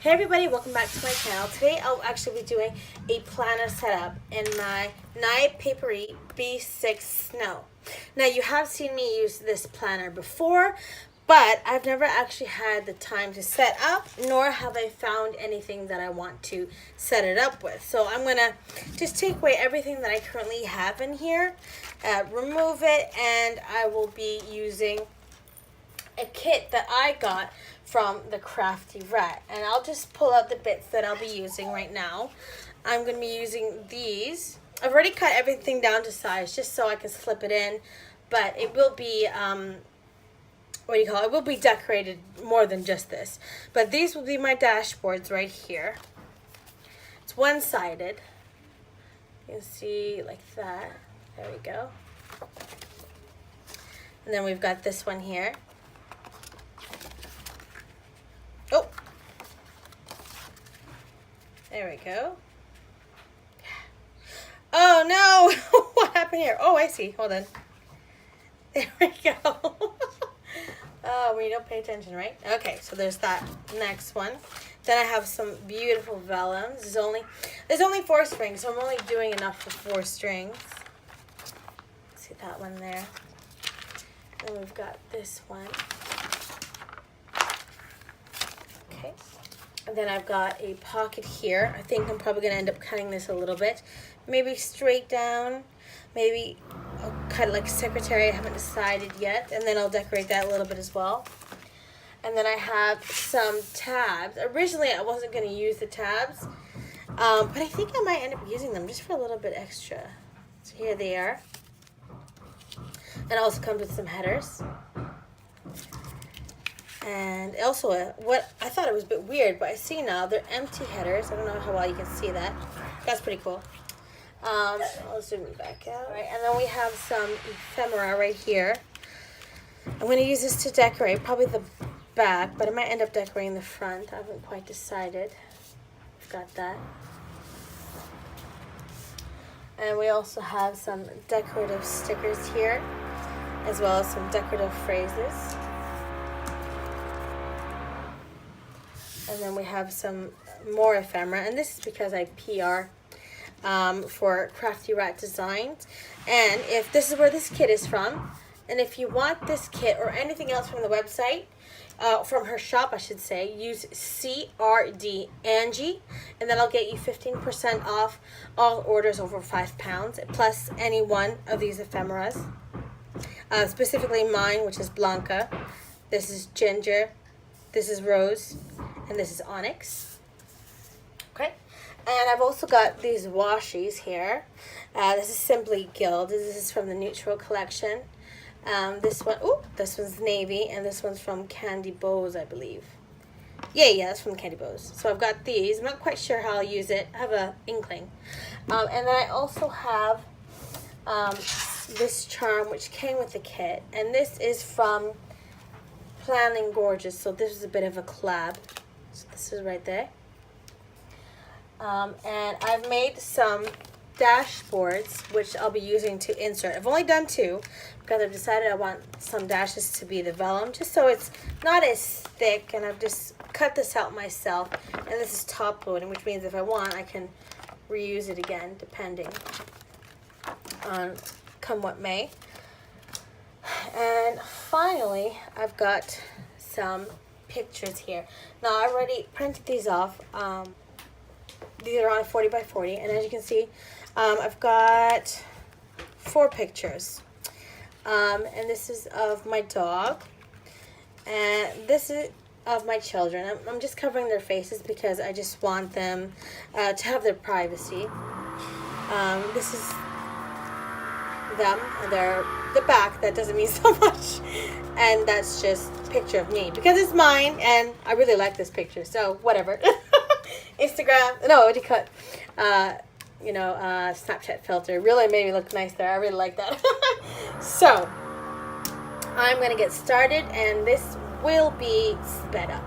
Hey everybody, welcome back to my channel. Today I'll actually be doing a planner setup in my NayaPaperie B6 Snow. Now you have seen me use this planner before, but I've never actually had the time to set up, nor have I found anything that I want to set it up with. So I'm gonna just take away everything that I currently have in here, remove it, and I will be using a kit that I got from the Crafty Rat, and I'll just pull out the bits that I'll be using right now. I'm going to be using these. I've already cut everything down to size just so I can slip it in, but it will be what do you call it? It will be decorated more than just this. But these will be my dashboards right here. It's one-sided. You can see like that. There we go. And then we've got this one here. Oh, there we go. Oh no, what happened here? Oh, I see, hold on. There we go. Oh, when you don't pay attention, right? Okay, so there's that next one. Then I have some beautiful vellums. There's only 4 strings, so I'm only doing enough for 4 strings. See that one there? Then we've got this one. Okay, and then I've got a pocket here. I think I'm probably going to end up cutting this a little bit. Maybe straight down. Maybe I'll cut it like secretary. I haven't decided yet. And then I'll decorate that a little bit as well. And then I have some tabs. Originally, I wasn't going to use the tabs. But I think I might end up using them just for a little bit extra. So here they are. And it also comes with some headers. And also, what I thought it was a bit weird, but I see now they're empty headers. I don't know how well you can see that. That's pretty cool. I'll zoom it back out. All right, and then we have some ephemera right here. I'm going to use this to decorate probably the back, but I might end up decorating the front. I haven't quite decided. Got that. And we also have some decorative stickers here, as well as some decorative phrases. And then we have some more ephemera, and this is because I PR for CraftRatDesign. And if this is where this kit is from, and if you want this kit or anything else from the website, from her shop, I should say, use CRD Angie, and that'll get you 15% off all orders over £5, plus any one of these ephemeras. Specifically mine, which is Blanca. This is Ginger. This is Rose. And this is Onyx. Okay. And I've also got these washies here. This is simply Gilded. This is from the Neutral collection. This one's navy, and this one's from Candy Bows, I believe. Yeah, that's from Candy Bows. So I've got these. I'm not quite sure how I'll use it. I have an inkling. And then I also have this charm, which came with the kit. And this is from Planning Gorgeous. So this is a bit of a collab. So this is right there. And I've made some dashboards, which I'll be using to insert. I've only done 2 because I've decided I want some dashes to be the vellum, just so it's not as thick, and I've just cut this out myself. And this is top loading, which means if I want, I can reuse it again, depending on come what may. And finally, I've got some pictures here. Now I already printed these off. These are on 40 by 40, and as you can see, I've got 4 pictures. And this is of my dog, and this is of my children. I'm just covering their faces because I just want them to have their privacy. This is them, they're the back. That doesn't mean so much, and that's just a picture of me because it's mine, and I really like this picture, so whatever. Instagram, no, what do you cut? Snapchat filter really made me look nice there. I really like that. So I'm gonna get started, and this will be sped up.